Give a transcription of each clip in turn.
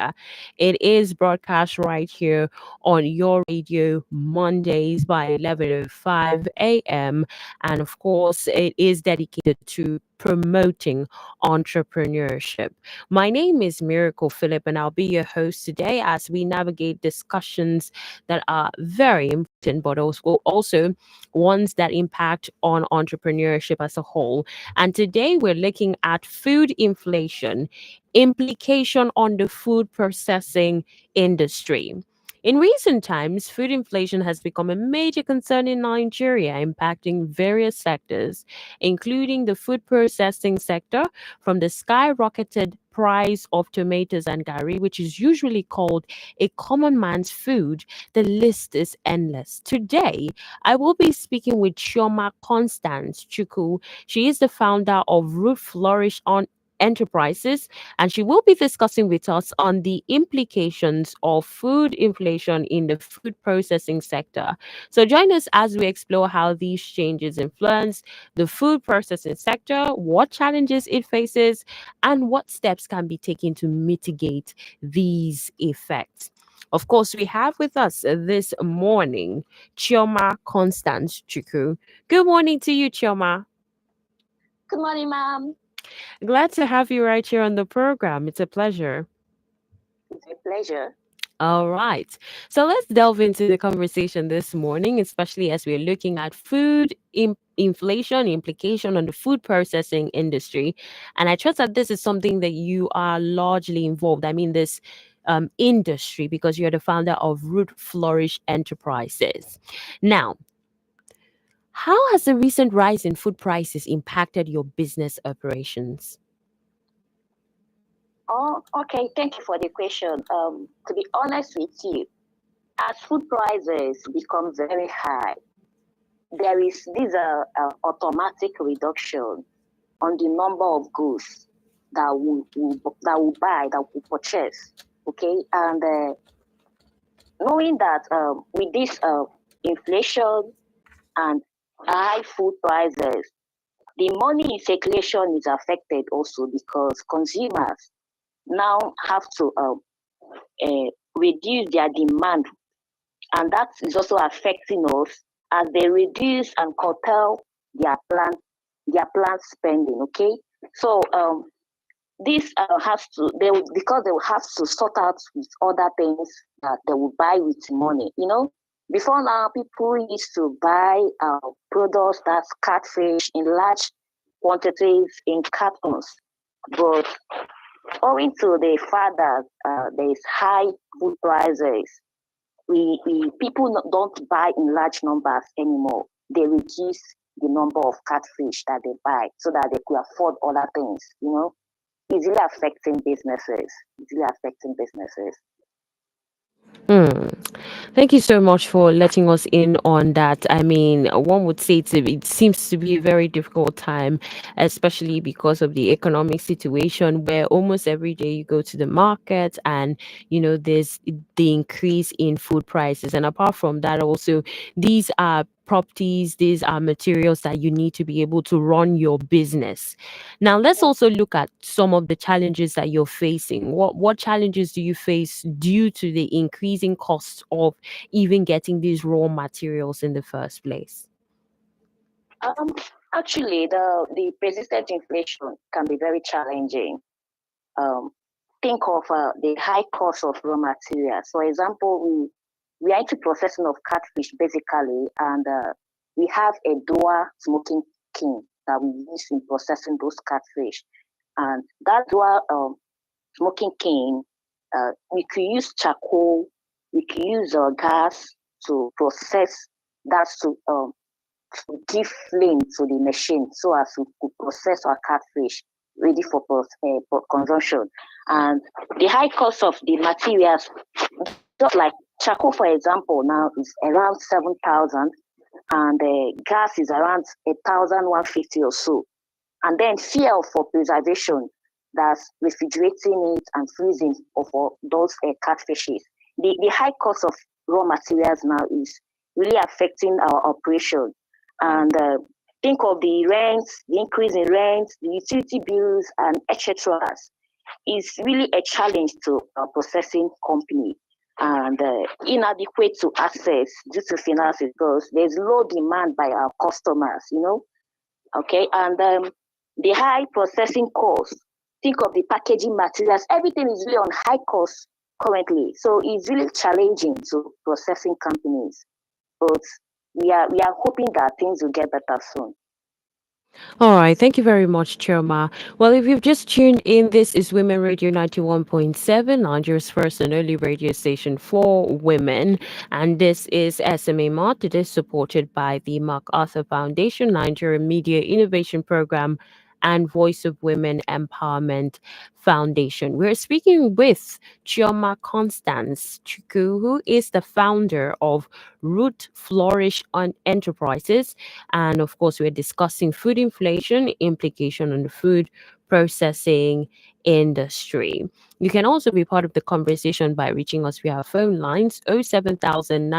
Nigeria. It is broadcast right here on your radio Mondays by 11:05 a.m. And of course, it is dedicated to promoting entrepreneurship. My name is Miracle Philip, and I'll be your host today as we navigate discussions that are very important, but also ones that impact on entrepreneurship as a whole. And today we're looking at food inflation, implication on the food processing industry. In recent times, food inflation has become a major concern in Nigeria, impacting various sectors, including the food processing sector, from the skyrocketed price of tomatoes and gari, which is usually called a common man's food. The list is endless. Today, I will be speaking with Chioma Constance Chuku. She is the founder of Root Flourish on Enterprises, and she will be discussing with us on the implications of food inflation in the food processing sector. So join us as we explore how these changes influence the food processing sector, what challenges it faces, and what steps can be taken to mitigate these effects. Of course, we have with us this morning Chioma Constance Chuku. Good morning to you, Chioma. Good morning, ma'am. Glad to have you right here on the program. It's a pleasure. It's a pleasure. All right. So let's delve into the conversation this morning, especially as we're looking at food inflation implication on the food processing industry. And I trust that this is something that you are largely involved. I mean, this industry, because you're the founder of Root Flourish Enterprises. Now, how has the recent rise in food prices impacted your business operations? Oh, okay. Thank you for the question. To be honest with you, as food prices become very high, there is this automatic reduction on the number of goods that will purchase. Okay, and knowing that with this inflation and high food prices, the money in circulation is affected also because consumers now have to reduce their demand, and that is also affecting us as they reduce and curtail their planned spending. Okay, so this has to because they will have to sort out with other things that they will buy with money. Before now, people used to buy products that's catfish in large quantities in cartons, but owing to the fact that there is high food prices, we people don't buy in large numbers anymore. They reduce the number of catfish that they buy so that they could afford other things. Easily affecting businesses. Easily affecting businesses. Hmm. Thank you so much for letting us in on that. I mean, one would say it seems to be a very difficult time, especially because of the economic situation where almost every day you go to the market and, there's the increase in food prices. And apart from that, also, these are properties, these are materials that you need to be able to run your business. Now, let's also look at some of the challenges that you're facing. What challenges do you face due to the increasing cost of even getting these raw materials in the first place? Um, Actually, the persistent inflation can be very challenging. Um, think of the high cost of raw materials. For example, we are into processing of catfish basically, and we have a dual smoking kiln that we use in processing those catfish. And that dual smoking kiln, we could use charcoal, we could use gas to process that to give flame to the machine so as to process our catfish ready for consumption. And the high cost of the materials, just like charcoal, for example, now is around 7,000, and gas is around 1,150 or so. And then fuel for preservation, that's refrigerating it and freezing for those catfishes. The high cost of raw materials now is really affecting our operation. And think of the rents, the increase in rents, the utility bills, and etc. is really a challenge to a processing company, and inadequate to access due to finances because there's low demand by our customers, okay, and the high processing costs. Think of the packaging materials, everything is really on high cost currently, so it's really challenging to processing companies, but we are hoping that things will get better soon. All right. Thank you very much, Choma. Well, if you've just tuned in, this is Women Radio 91.7, Nigeria's first and only radio station for women. And this is SMA Mart. It is supported by the MacArthur Foundation, Nigeria Media Innovation Program, and Voice of Women Empowerment Foundation. We're speaking with Chioma Constance Chuku, who is the founder of Root Flourish on Enterprises. And of course, we're discussing food inflation, implication on the food processing industry. You can also be part of the conversation by reaching us via our phone lines 07000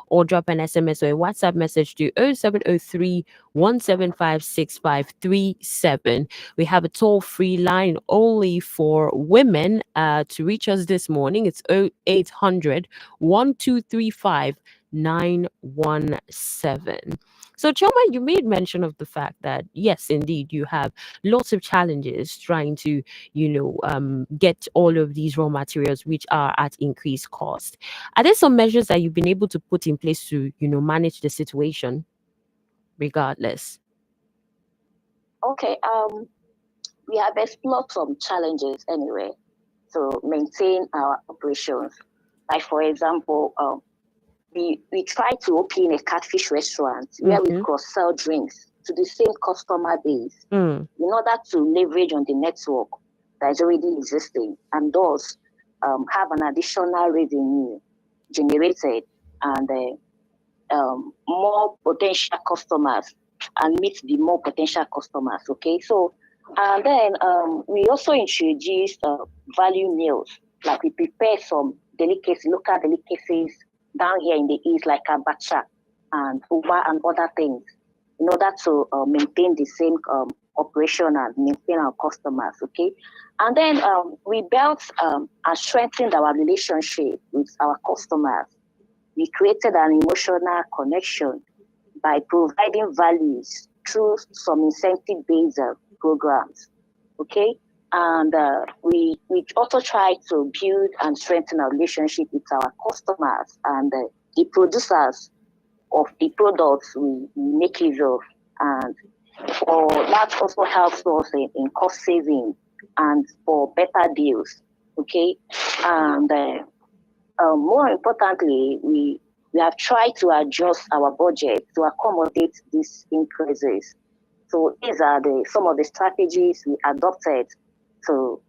or drop an SMS or a WhatsApp message to 0703 1756537. We have a toll free line only for women to reach us this morning. It's 0800 1235 917. So, Choma, you made mention of the fact that, yes, indeed, you have lots of challenges trying to, get all of these raw materials which are at increased cost. Are there some measures that you've been able to put in place to, manage the situation regardless? Okay, we have explored some challenges anyway to maintain our operations. Like for example, we try to open a catfish restaurant where we cross-sell drinks to the same customer base in order to leverage on the network that is already existing and thus have an additional revenue generated and more potential customers and meet the more potential customers. Okay, so and then we also introduced value meals, like we prepare some local delicacies down here in the east, like abacha and uba and other things, in order to maintain the same operation and maintain our customers. Okay, and then we built and strengthened our relationship with our customers. We created an emotional connection by providing values through some incentive-based programs. Okay, and we also try to build and strengthen our relationship with our customers and the producers of the products we make use of, and for that also helps us in cost saving and for better deals. Okay, and more importantly, we have tried to adjust our budget to accommodate these increases. So these are some of the strategies we adopted to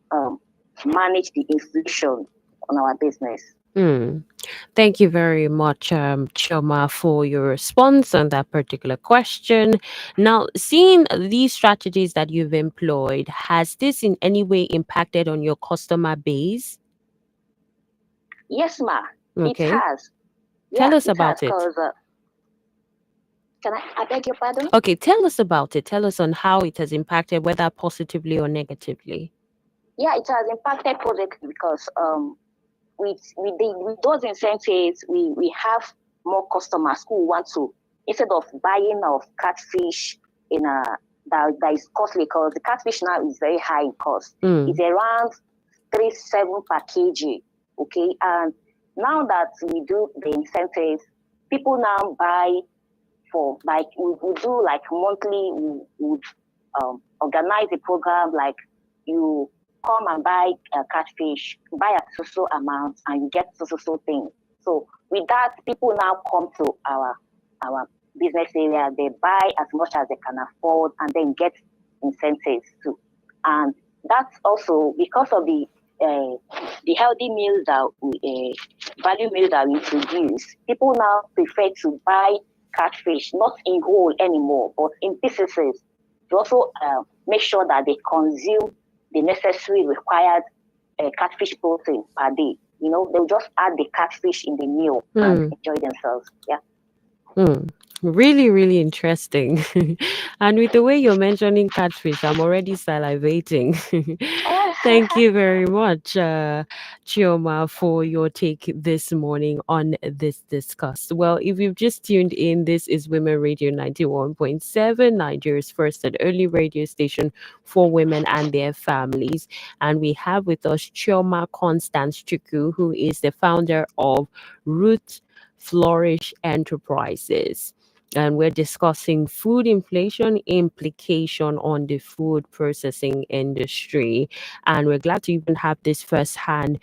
manage the inflation on our business. Thank you very much, Choma, for your response on that particular question. Now, seeing these strategies that you've employed, has this in any way impacted on your customer base? Yes, ma. Okay. It has. Tell Yeah, us it has, about it. because I beg your pardon? Okay, tell us about it. Tell us on how it has impacted, whether positively or negatively. Yeah, it has impacted positively because with those incentives, we have more customers who want to, instead of buying of catfish in a that is costly, because the catfish now is very high in cost. It's around 3.7 per kg. Okay, and now that we do the incentives, people now buy for, like, we do like monthly. We would organize a program like you come and buy a catfish, buy a so amount, and you get so thing. So with that, people now come to our business area. They buy as much as they can afford, and then get incentives too. And that's also because of the healthy meals that we value meals that we introduce. People now prefer to buy catfish not in whole anymore, but in pieces, to also make sure that they consume the necessary required catfish protein per day. They'll just add the catfish in the meal and enjoy themselves. Yeah. Really, really interesting. And with the way you're mentioning catfish, I'm already salivating. Thank you very much, Chioma, for your take this morning on this discuss. Well, if you've just tuned in, this is Women Radio 91.7, Nigeria's first and only radio station for women and their families. And we have with us Chioma Constance Chuku, who is the founder of Root Flourish Enterprises, and we're discussing food inflation implication on the food processing industry. And we're glad to even have this first-hand,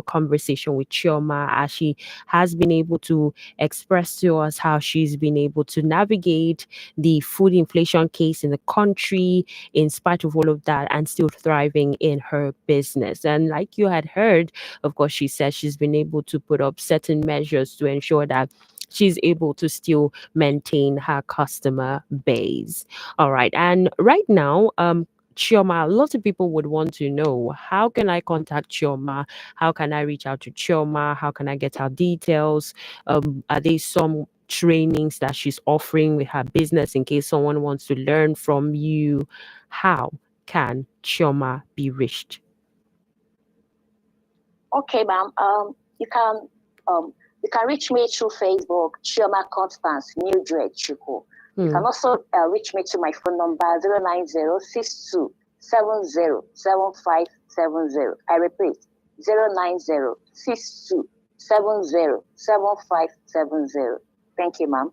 conversation with Chioma, as she has been able to express to us how she's been able to navigate the food inflation case in the country in spite of all of that and still thriving in her business. And like you had heard, of course, she said she's been able to put up certain measures to ensure that she's able to still maintain her customer base. All right. And right now, Chioma, lots of people would want to know, how can I contact Chioma? How can I reach out to Chioma? How can I get her details? Are there some trainings that she's offering with her business in case someone wants to learn from you? How can Chioma be reached? Okay, ma'am. You can reach me through Facebook, Chioma Constance Mildred Chuku. You can also reach me to my phone number 09062707570. I repeat, 09062707570. Thank you, ma'am.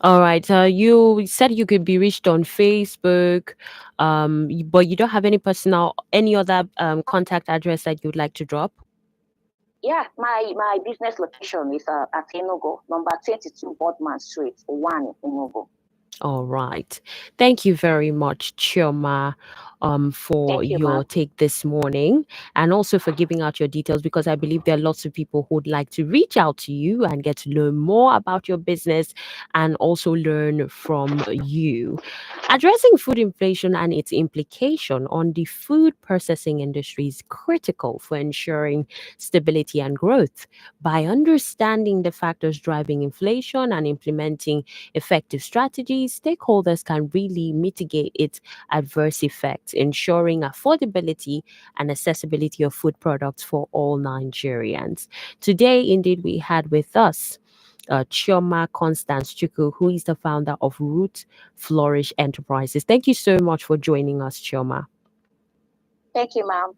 All right. You said you could be reached on Facebook, but you don't have any other contact address that you'd like to drop? Yeah, my business location is at Enugu, number 22 Bodman Street, 1 Enugu. All right. Thank you very much, Chioma, for Thank you, your ma'am. take this morning, and also for giving out your details, because I believe there are lots of people who would like to reach out to you and get to learn more about your business and also learn from you. Addressing food inflation and its implication on the food processing industry is critical for ensuring stability and growth. By understanding the factors driving inflation and implementing effective strategies, stakeholders can really mitigate its adverse effects, ensuring affordability and accessibility of food products for all Nigerians. Today, indeed, we had with us Chioma Constance Chuku, who is the founder of Root Flourish Enterprises. Thank you so much for joining us, Chioma. Thank you, ma'am.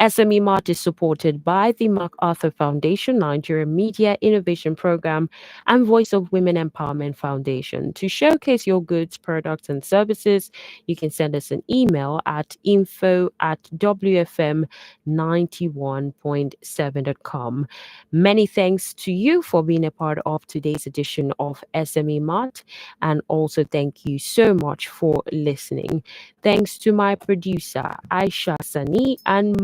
SME Mart is supported by the MacArthur Foundation, Nigeria Media Innovation Program, and Voice of Women Empowerment Foundation. To showcase your goods, products, and services, you can send us an email at info@wfm91.7.com. Many thanks to you for being a part of today's edition of SME Mart, and also thank you so much for listening. Thanks to my producer, Aisha Sani, and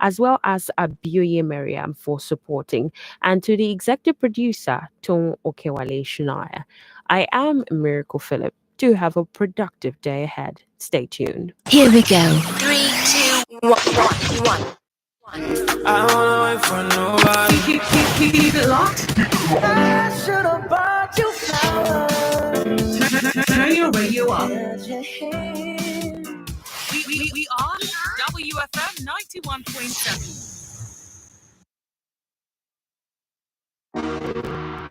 as well as Abiyoye Mariam for supporting, and to the executive producer, Tom Okewale Shunaya. I am Miracle Phillip. Do have a productive day ahead. Stay tuned. Here we go. 3, 2, 1. I wanna wait for nobody. Keep it locked. I should have bought you flowers. Turn your radio up. We are WFM 91.7.